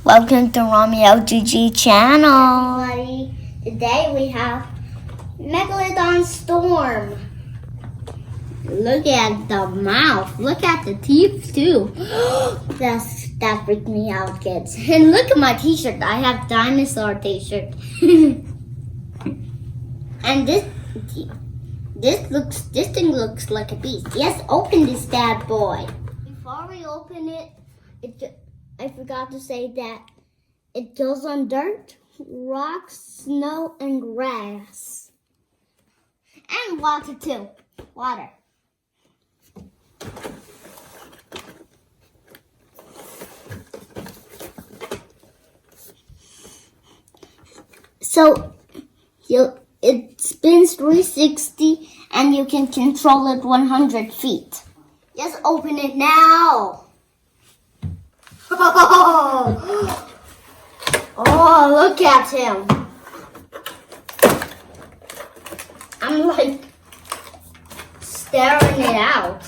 Welcome to Rami LGG channel. Everybody, today we have Megalodon Storm. Look at the mouth. Look at the teeth too. That freaked me out, kids. And look at my t-shirt. I have dinosaur t-shirt. And this thing looks like a beast. Yes, open this bad boy. Before we open it, I forgot to say that it goes on dirt, rocks, snow, and grass. And water too. Water. So it spins 360 and you can control it 100 feet. Just open it now. Oh, look at him. I'm like staring it out.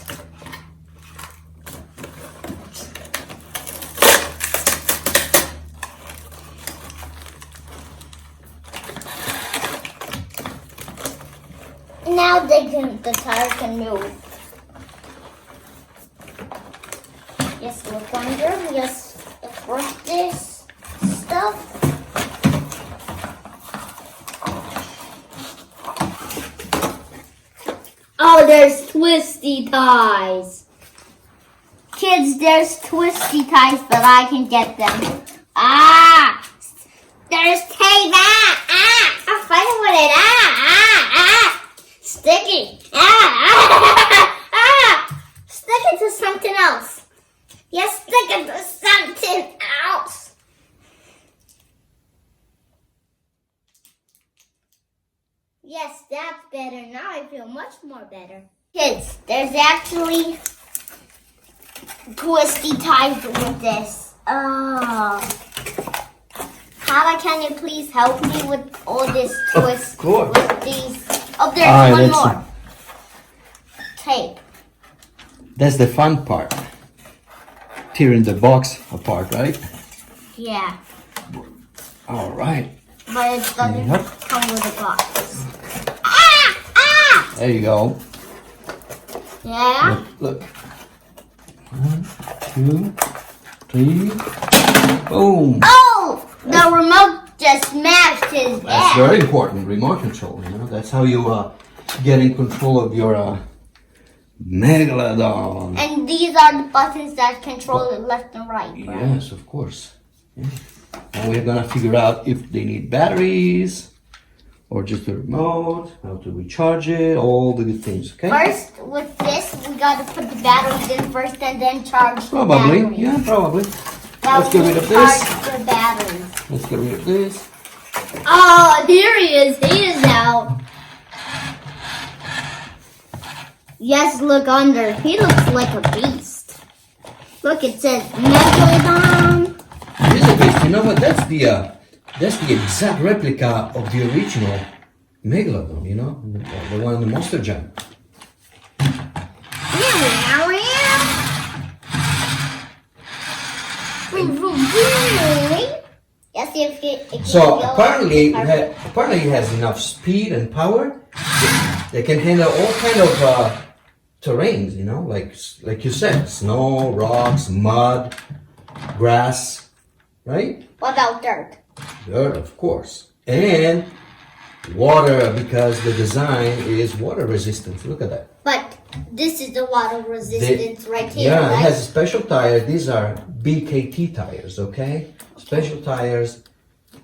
Now the tire can move. Yes, look under. Yes, brush this stuff. Oh, there's twisty ties. Kids, there's twisty ties, but I can get them. Ah! There's tape. I'm fighting with it. Sticky. Stick it to something else. Yes, stick it to something else. Yes, that's better. Now I feel much more better. Kids, there's actually twisty ties with this. Oh. Hala, can you please help me with all this twist? Of course. With these. Oh, there's one more. Tape. That's the fun part. Tearing the box apart, right? Yeah. All right. But it doesn't Yep. come with a box. There you go. Yeah? Look. 1, 2, 3. Boom. Oh! The remote just smashed his That's head. very important. Remote control. You know, that's how you get in control of your Megalodon. And these are the buttons that control it left and right, right? Yes, of course. Yeah. And we're gonna figure out if they need batteries or just a remote, how to recharge it, all the good things. Okay. First, with this, we got to put the batteries in first and then charge the Probably. batteries. Yeah, probably. That Let's get will rid of this. charge the batteries. Let's get rid of this. Oh, here he is. He is out. Yes, look under. He looks like a beast. Look, it says Megalodon. This is a beast. You know what? That's the exact replica of the original Megalodon. You know, the one in the Monster Jam. Yes, if it So apparently it has enough speed and power. They can handle all kind of terrains. You know, like you said, snow, rocks, mud, grass, right? What about dirt? Dirt, of course, and water because the design is water resistant. Look at that. But this is the water resistance right here, Yeah, right? it has special tires. These are BKT tires, okay? Special tires.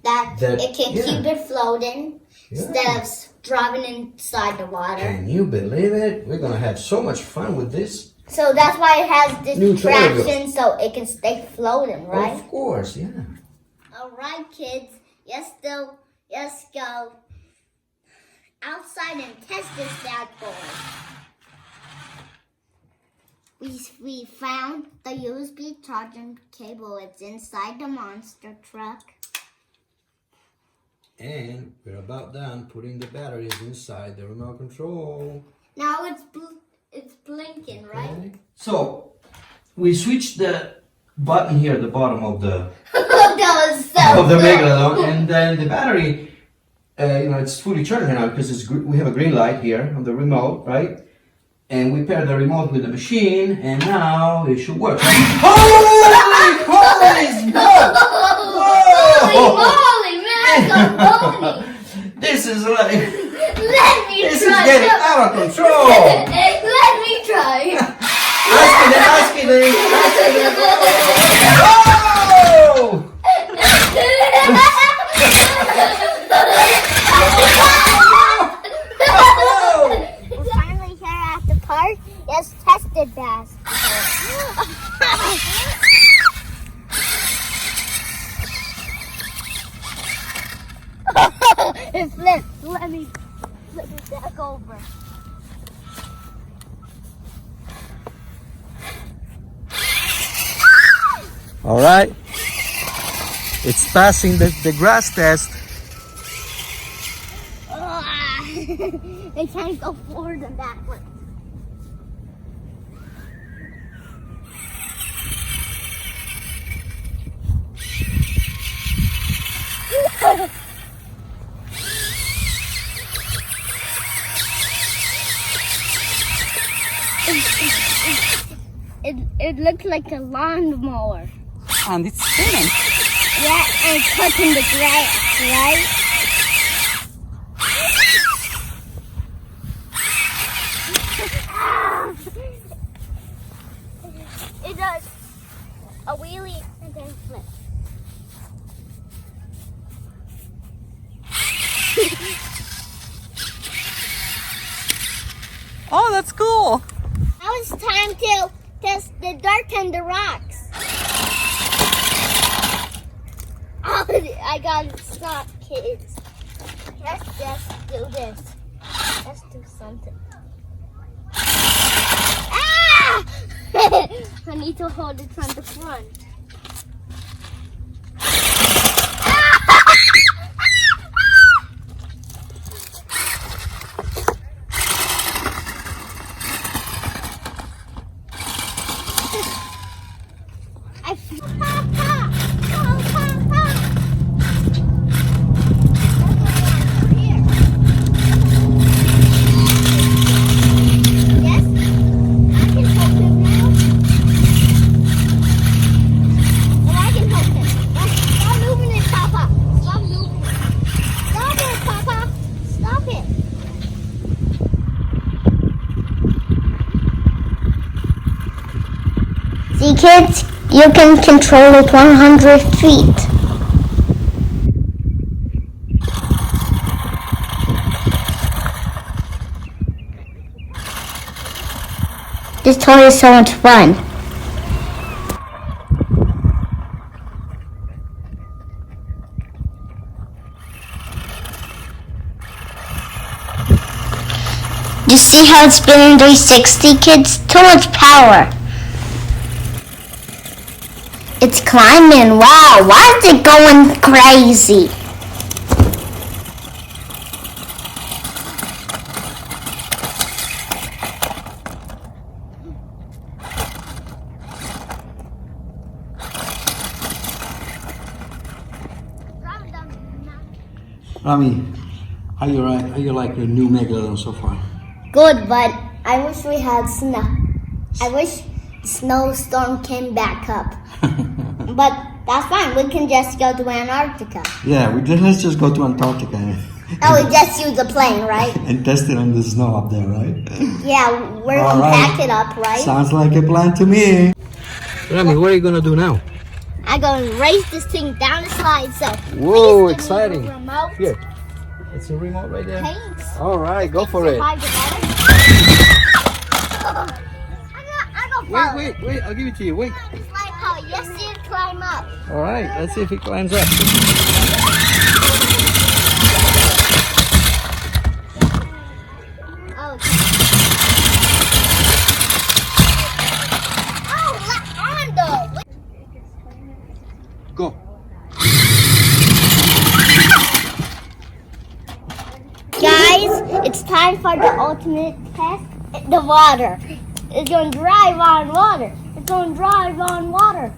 that it can yeah. keep it floating instead of driving inside the water. Can you believe it? We're gonna have so much fun with this. So that's why it has this New traction so it can stay floating, right? Of course, yeah. Alright, kids. Let's go outside and test this bad boy. We found the USB charging cable. It's inside the monster truck. And we're about done putting the batteries inside the remote control. Now it's blinking, right? Okay. So we switched the button here at the bottom of the of the Megalodon, and then the battery, it's fully charged now because we have a green light here on the remote, right? And we pair the remote with the machine, and now it should work. Holy smoke! Holy macaroni! This is like, Let me this is try. getting out of control. Let me try. Ask it. Oh! We're finally here at the park. Yes, tested bass. It flipped. Let me flip it back over. All right. It's passing the grass test. They can't go forward and backwards. It looked like a lawnmower. And it's spinning. Yeah, and cutting the grass, right? It does a wheelie and then flip. Oh, that's cool. Now it's time to test the dirt and the rocks. Oh, I gotta stop, kids. Let's just do this. Let's do something. Ah! I need to hold it from the front. See, kids, you can control it 100 feet. This toy is so much fun. You see how it's spinning 360, kids? Too much power. It's climbing. Wow, why is it going crazy? Rami, how you like your new Megalodon so far? Good, but I wish we had snow. I wish snowstorm came back up. But that's fine. We can just go to Antarctica. Yeah, let's just go to Antarctica. Oh, we just use a plane, right? And test it on the snow up there, right? Yeah, we're All gonna right. pack it up, right? Sounds like a plan to me. Rami, what are you gonna do now? I'm gonna race this thing down the slide. So Whoa, please give me the exciting. remote. Here, it's a remote right there. Thanks. All right, go for it. I go follow. Wait, I'll give it to you. Wait. It's like how you see it climb up. All right, let's see if it climbs up. Oh, on though. Go. Guys, it's time for the ultimate test. The water. It's gonna drive on water. It's gonna drive on water.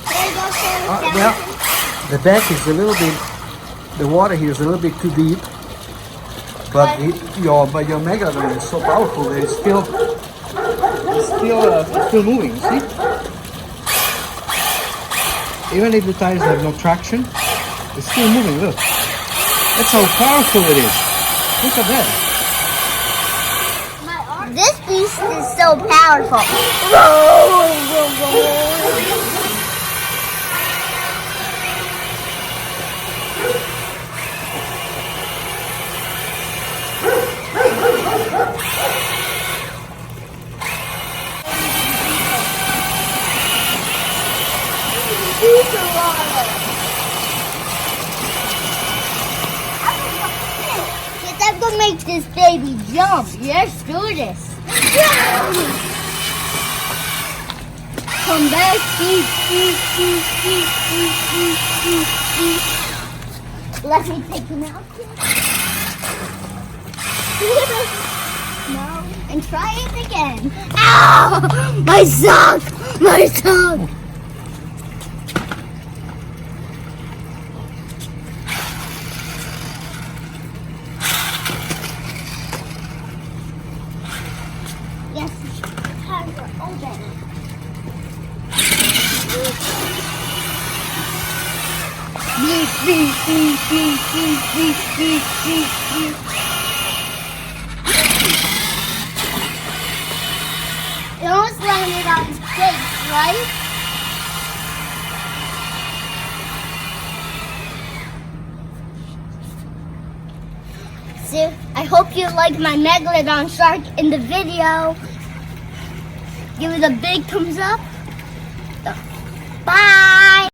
There you go. Well, the back is a little bit, the water here is a little bit too deep. But your Megalodon is so powerful that it's still moving. See? Even if the tires have no traction, it's still moving. Look, that's how powerful it is. Look at that. This beast is so powerful. I'm gonna make this baby jump. Let's do this. Come back. Let me take him out. No. And try it again. Ow! My sock! My sock! Yes, time for open. It almost landed on his face, right? So, I hope you liked my Megalodon shark in the video. Give it a big thumbs up.